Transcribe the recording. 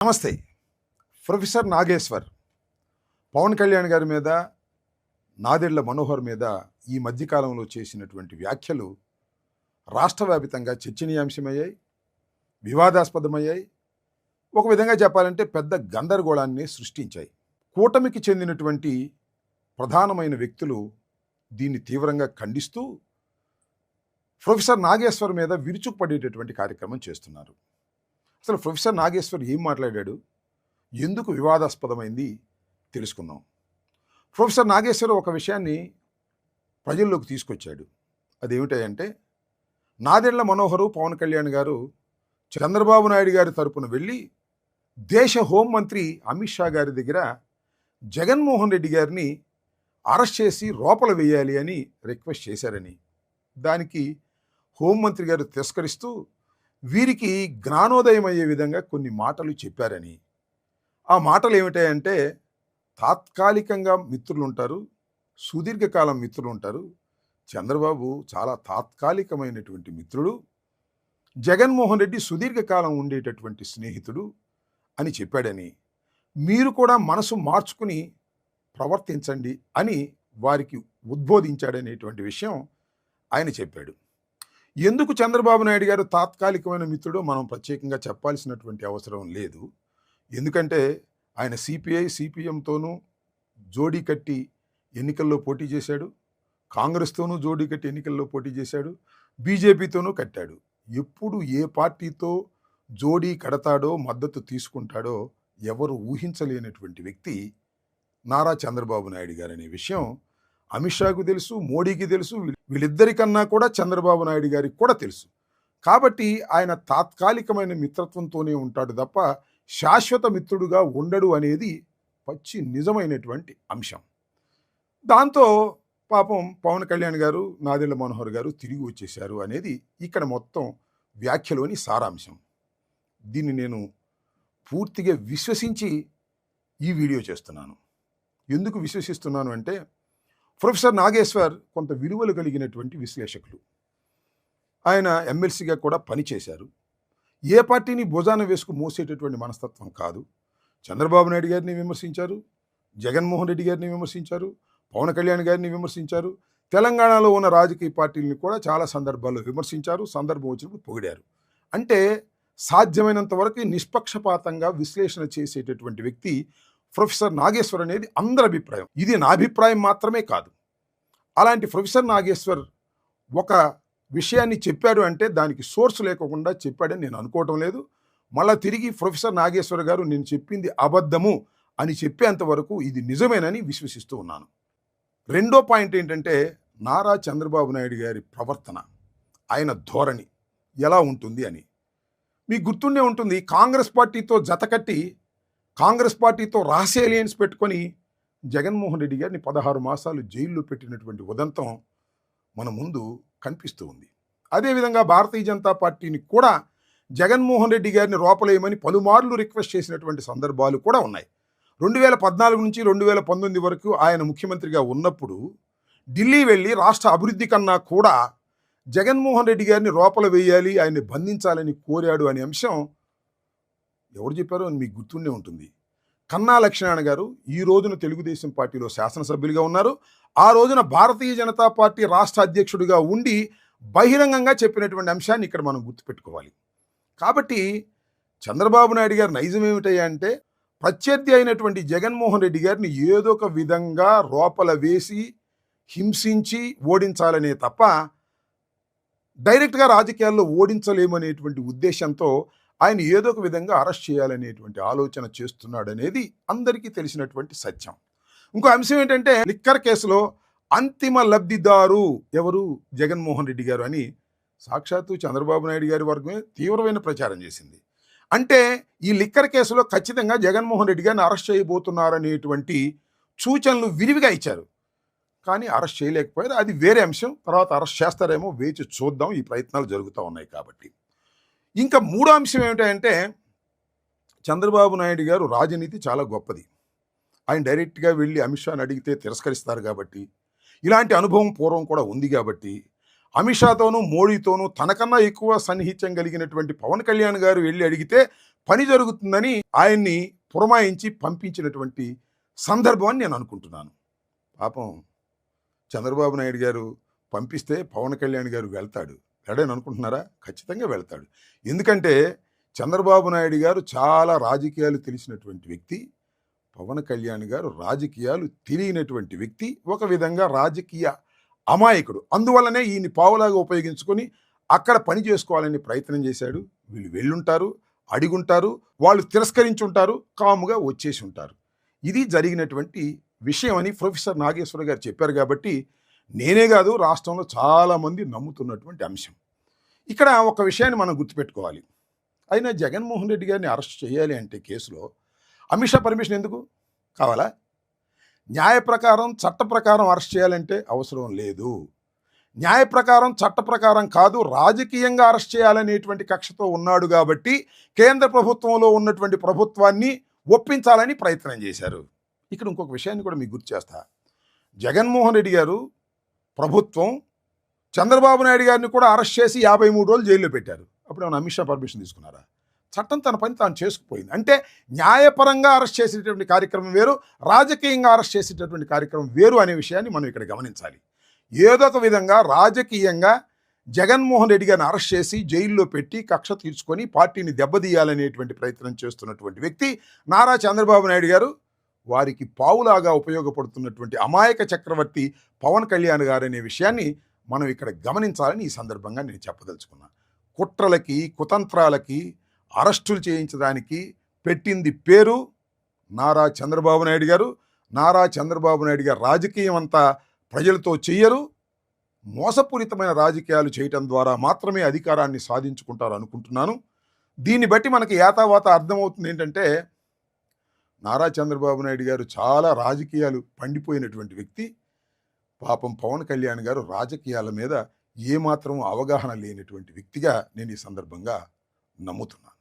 నమస్తే. ప్రొఫెసర్ నాగేశ్వర్ పవన్ కళ్యాణ్ గారి మీద, నాదెళ్ల మనోహర్ మీద ఈ మధ్యకాలంలో చేసినటువంటి వ్యాఖ్యలు రాష్ట్ర వ్యాపితంగా చర్చనీయాంశమయ్యాయి, వివాదాస్పదమయ్యాయి. ఒక విధంగా చెప్పాలంటే పెద్ద గందరగోళాన్ని సృష్టించాయి. కూటమికి చెందినటువంటి ప్రధానమైన వ్యక్తులు దీన్ని తీవ్రంగా ఖండిస్తూ ప్రొఫెసర్ నాగేశ్వర్ మీద విరుచుకుపడేటటువంటి కార్యక్రమం చేస్తున్నారు. అసలు ప్రొఫెసర్ నాగేశ్వర్ ఏం మాట్లాడాడు, ఎందుకు వివాదాస్పదమైంది తెలుసుకుందాం. ప్రొఫెసర్ నాగేశ్వర్ ఒక విషయాన్ని ప్రజల్లోకి తీసుకొచ్చాడు. అదేమిటంటే, నాదెళ్ల మనోహరు పవన్ కళ్యాణ్ గారు చంద్రబాబు నాయుడు గారి తరపున వెళ్ళి దేశ హోంమంత్రి అమిత్ షా గారి దగ్గర జగన్మోహన్ రెడ్డి గారిని అరెస్ట్ చేసి లోపల వేయాలి అని రిక్వెస్ట్ చేశారని, దానికి హోంమంత్రి గారు తిరస్కరిస్తూ వీరికి జ్ఞానోదయం అయ్యే విధంగా కొన్ని మాటలు చెప్పారని, ఆ మాటలు ఏమిటాయంటే, తాత్కాలికంగా మిత్రులు ఉంటారు, సుదీర్ఘకాలం మిత్రులు ఉంటారు. చంద్రబాబు చాలా తాత్కాలికమైనటువంటి మిత్రుడు, జగన్మోహన్ రెడ్డి సుదీర్ఘకాలం ఉండేటటువంటి స్నేహితుడు అని చెప్పాడని, మీరు కూడా మనసు మార్చుకుని ప్రవర్తించండి అని వారికి ఉద్బోధించాడనేటువంటి విషయం ఆయన చెప్పాడు. ఎందుకు చంద్రబాబు నాయుడు గారు తాత్కాలికమైన మిత్రుడో మనం ప్రత్యేకంగా చెప్పాల్సినటువంటి అవసరం లేదు. ఎందుకంటే ఆయన సిపిఐ సిపిఎంతోనూ జోడీ కట్టి ఎన్నికల్లో పోటీ చేశాడు, కాంగ్రెస్తోనూ జోడీ కట్టి ఎన్నికల్లో పోటీ చేశాడు, బీజేపీతోనూ కట్టాడు. ఎప్పుడు ఏ పార్టీతో జోడీ కడతాడో, మద్దతు తీసుకుంటాడో ఎవరు ఊహించలేనటువంటి వ్యక్తి నారా చంద్రబాబు నాయుడు గారు అనే విషయం అమిత్ షాకు తెలుసు, మోడీకి తెలుసు, వీళ్ళిద్దరికన్నా కూడా చంద్రబాబు నాయుడు గారికి కూడా తెలుసు. కాబట్టి ఆయన తాత్కాలికమైన మిత్రత్వంతోనే ఉంటాడు తప్ప శాశ్వత మిత్రుడుగా ఉండడు అనేది పచ్చి నిజమైనటువంటి అంశం. దాంతో పాపం పవన్ కళ్యాణ్ గారు, నాదెళ్ల మనోహర్ గారు తిరిగి వచ్చేశారు అనేది ఇక్కడ మొత్తం వ్యాఖ్యలోని సారాంశం. దీన్ని నేను పూర్తిగా విశ్వసించి ఈ వీడియో చేస్తున్నాను. ఎందుకు విశ్వసిస్తున్నాను అంటే, ప్రొఫెసర్ నాగేశ్వర్ కొంత విలువలు కలిగినటువంటి విశ్లేషకులు. ఆయన ఎమ్మెల్సీగా కూడా పనిచేశారు. ఏ పార్టీని భుజాన వేసుకు మోసేటటువంటి మనస్తత్వం కాదు. చంద్రబాబు నాయుడు గారిని విమర్శించారు, జగన్మోహన్ రెడ్డి గారిని విమర్శించారు, పవన్ కళ్యాణ్ గారిని విమర్శించారు, తెలంగాణలో ఉన్న రాజకీయ పార్టీలను కూడా చాలా సందర్భాల్లో విమర్శించారు, సందర్భం వచ్చినప్పుడు పొగిడారు. అంటే సాధ్యమైనంత వరకు నిష్పక్షపాతంగా విశ్లేషణ చేసేటటువంటి వ్యక్తి ప్రొఫెసర్ నాగేశ్వర్ అనేది అందరి అభిప్రాయం. ఇది నా అభిప్రాయం మాత్రమే కాదు. అలాంటి ప్రొఫెసర్ నాగేశ్వర్ ఒక విషయాన్ని చెప్పాడు అంటే దానికి సోర్స్ లేకుండా చెప్పాడని నేను అనుకోవటం లేదు. మళ్ళా తిరిగి ప్రొఫెసర్ నాగేశ్వర్ గారు నేను చెప్పింది అబద్ధము అని చెప్పేంత వరకు ఇది నిజమేనని విశ్వసిస్తూ ఉన్నాను. రెండో పాయింట్ ఏంటంటే, నారా చంద్రబాబు నాయుడు గారి ప్రవర్తన, ఆయన ధోరణి ఎలా ఉంటుంది అని మీకు గుర్తుండే ఉంటుంది. కాంగ్రెస్ పార్టీతో జతకట్టి, కాంగ్రెస్ పార్టీతో రహస్య అలయన్స్ పెట్టుకొని జగన్మోహన్ రెడ్డి గారిని 16 మాసాలు జైల్లో పెట్టినటువంటి ఉదంతం మన ముందు కనిపిస్తూ ఉంది. అదేవిధంగా భారతీయ జనతా పార్టీని కూడా జగన్మోహన్ రెడ్డి గారిని లోపలేయమని పలుమార్లు రిక్వెస్ట్ చేసినటువంటి సందర్భాలు కూడా ఉన్నాయి. 2014 నుంచి 2019 వరకు ఆయన ముఖ్యమంత్రిగా ఉన్నప్పుడు ఢిల్లీ వెళ్ళి రాష్ట్ర అభివృద్ధి కన్నా కూడా జగన్మోహన్ రెడ్డి గారిని లోపల వేయాలి, ఆయన్ని బంధించాలని కోరాడు అనే అంశం ఎవరు చెప్పారో అని మీకు గుర్తుండే ఉంటుంది. కన్నా లక్ష్మీనారాయణ గారు ఈ రోజున తెలుగుదేశం పార్టీలో శాసనసభ్యులుగా ఉన్నారు. ఆ రోజున భారతీయ జనతా పార్టీ రాష్ట్ర అధ్యక్షుడిగా ఉండి బహిరంగంగా చెప్పినటువంటి అంశాన్ని ఇక్కడ మనం గుర్తుపెట్టుకోవాలి. కాబట్టి చంద్రబాబు నాయుడు గారి నైజం ఏమిటయ్యా అంటే, ప్రత్యర్థి అయినటువంటి జగన్మోహన్ రెడ్డి గారిని ఏదో ఒక విధంగా లోపల వేసి హింసించి ఓడించాలనే తప్ప డైరెక్ట్గా రాజకీయాల్లో ఓడించలేమనేటువంటి ఉద్దేశంతో ఆయన ఏదో ఒక విధంగా అరెస్ట్ చేయాలనేటువంటి ఆలోచన చేస్తున్నాడనేది అందరికీ తెలిసినటువంటి సత్యం. ఇంకో అంశం ఏంటంటే, లిక్కర్ కేసులో అంతిమ లబ్ధిదారు ఎవరు, జగన్మోహన్ రెడ్డి గారు అని సాక్షాత్తు చంద్రబాబు నాయుడు గారి వర్గమే తీవ్రమైన ప్రచారం చేసింది. అంటే ఈ లిక్కర్ కేసులో ఖచ్చితంగా జగన్మోహన్ రెడ్డి గారిని అరెస్ట్ చేయబోతున్నారనేటువంటి సూచనలు విరివిగా ఇచ్చారు. కానీ అరెస్ట్ చేయలేకపోయారు. అది వేరే అంశం. తర్వాత అరెస్ట్ చేస్తారేమో వేచి చూద్దాం, ఈ ప్రయత్నాలు జరుగుతూ ఉన్నాయి కాబట్టి. ఇంకా మూడో అంశం ఏమిటంటే, చంద్రబాబు నాయుడు గారు రాజనీతి చాలా గొప్పది. ఆయన డైరెక్ట్గా వెళ్ళి అమిత్ షాని అడిగితే తిరస్కరిస్తారు కాబట్టి, ఇలాంటి అనుభవం పూర్వం కూడా ఉంది కాబట్టి, అమిత్ షాతోనూ మోడీతోనూ తనకన్నా ఎక్కువ సన్నిహిత్యం కలిగినటువంటి పవన్ కళ్యాణ్ గారు వెళ్ళి అడిగితే పని జరుగుతుందని ఆయన్ని పురమాయించి పంపించినటువంటి సందర్భం అని నేను అనుకుంటున్నాను. పాపం చంద్రబాబు నాయుడు గారు పంపిస్తే పవన్ కళ్యాణ్ గారు వెళ్తాడు, వెళ్ళడని అనుకుంటున్నారా? ఖచ్చితంగా వెళ్తాడు. ఎందుకంటే చంద్రబాబు నాయుడు గారు చాలా రాజకీయాలు తెలిసినటువంటి వ్యక్తి, పవన్ కళ్యాణ్ గారు రాజకీయాలు తెలియనటువంటి వ్యక్తి, ఒక విధంగా రాజకీయ అమాయకుడు. అందువల్లనే ఈయన పావులాగా ఉపయోగించుకొని అక్కడ పని చేసుకోవాలని ప్రయత్నం చేశాడు. వీళ్ళు వెళ్ళుంటారు, అడిగుంటారు, వాళ్ళు తిరస్కరించుంటారు, కాముగా వచ్చేసి ఉంటారు. ఇది జరిగినటువంటి విషయం అని ప్రొఫెసర్ నాగేశ్వర గారు చెప్పారు. కాబట్టి నేనే కాదు, రాష్ట్రంలో చాలామంది నమ్ముతున్నటువంటి అంశం. ఇక్కడ ఒక విషయాన్ని మనం గుర్తుపెట్టుకోవాలి. అయినా జగన్మోహన్ రెడ్డి గారిని అరెస్ట్ చేయాలి అంటే కేసులో అమిత్ షా పర్మిషన్ ఎందుకు కావాలా? న్యాయ ప్రకారం చట్ట ప్రకారం అరెస్ట్ చేయాలంటే అవసరం లేదు. న్యాయ ప్రకారం చట్ట ప్రకారం కాదు, రాజకీయంగా అరెస్ట్ చేయాలనేటువంటి కక్షతో ఉన్నాడు కాబట్టి కేంద్ర ప్రభుత్వంలో ఉన్నటువంటి ప్రభుత్వాన్ని ఒప్పించాలని ప్రయత్నం చేశారు. ఇక్కడ ఇంకొక విషయాన్ని కూడా మీకు గుర్తు చేస్తా. జగన్మోహన్ రెడ్డి గారు ప్రభుత్వం చంద్రబాబు నాయుడు గారిని కూడా అరెస్ట్ చేసి 53 రోజులు జైల్లో పెట్టారు. అప్పుడు ఏమైనా అమిత్ షా పర్మిషన్ తీసుకున్నారా? చట్టం తన పని తాను చేసుకుపోయింది. అంటే న్యాయపరంగా అరెస్ట్ చేసేటటువంటి కార్యక్రమం వేరు, రాజకీయంగా అరెస్ట్ చేసేటటువంటి కార్యక్రమం వేరు అనే విషయాన్ని మనం ఇక్కడ గమనించాలి. ఏదో ఒక విధంగా రాజకీయంగా జగన్మోహన్ రెడ్డి గారిని అరెస్ట్ చేసి జైల్లో పెట్టి కక్ష తీర్చుకొని పార్టీని దెబ్బతీయాలనేటువంటి ప్రయత్నం చేస్తున్నటువంటి వ్యక్తి నారా చంద్రబాబు నాయుడు గారు. వారికి పావులాగా ఉపయోగపడుతున్నటువంటి అమాయక చక్రవర్తి పవన్ కళ్యాణ్ గారు అనే విషయాన్ని మనం ఇక్కడ గమనించాలని ఈ సందర్భంగా నేను చెప్పదలుచుకున్నాను. కుట్రలకి, కుతంత్రాలకి, అరెస్టులు చేయించడానికి పెట్టింది పేరు నారా చంద్రబాబు నాయుడు గారు. నారా చంద్రబాబు నాయుడు గారు రాజకీయం అంతా ప్రజలతో చెయ్యరు, మోసపూరితమైన రాజకీయాలు చేయటం ద్వారా మాత్రమే అధికారాన్ని సాధించుకుంటారు అనుకుంటున్నాను. దీన్ని బట్టి మనకి యాతావాత అర్థమవుతుంది ఏంటంటే, నారా చంద్రబాబు నాయుడు గారు చాలా రాజకీయాలు పండిపోయినటువంటి వ్యక్తి. పాపం పవన్ కళ్యాణ్ గారు రాజకీయాల మీద ఏమాత్రం అవగాహన లేనటువంటి వ్యక్తిగా నేను ఈ సందర్భంగా నమ్ముతున్నాను.